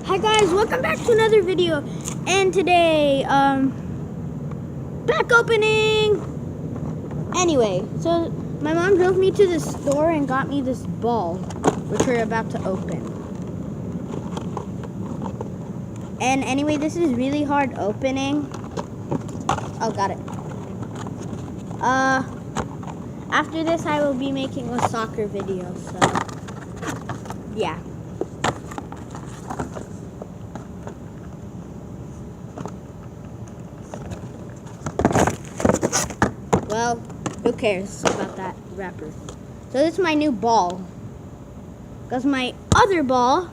Hi guys, welcome back to another video. And today, pack opening. Anyway, so my mom drove me to the store and got me this ball, which we're about to open. And anyway, this is really hard opening. Oh, got it. After this, I will be making a soccer video, so yeah. Well, who cares about that wrapper? So this is my new ball. Because my other ball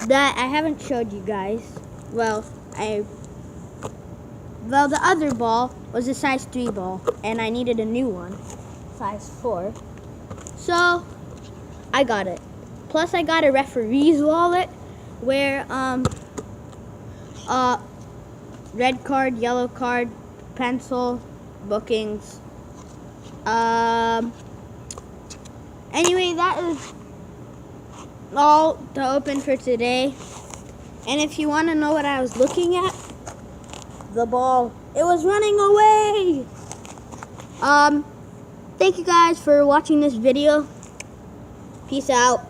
that I haven't showed you guys, the other ball was a size 3 ball, and I needed a new one, size 4. So I got it. Plus I got a referee's wallet where red card, yellow card, pencil, bookings. Anyway, that is all to open for today. And if you want to know what I was looking at, the ball, it was running away. Thank you guys for watching this video. Peace out.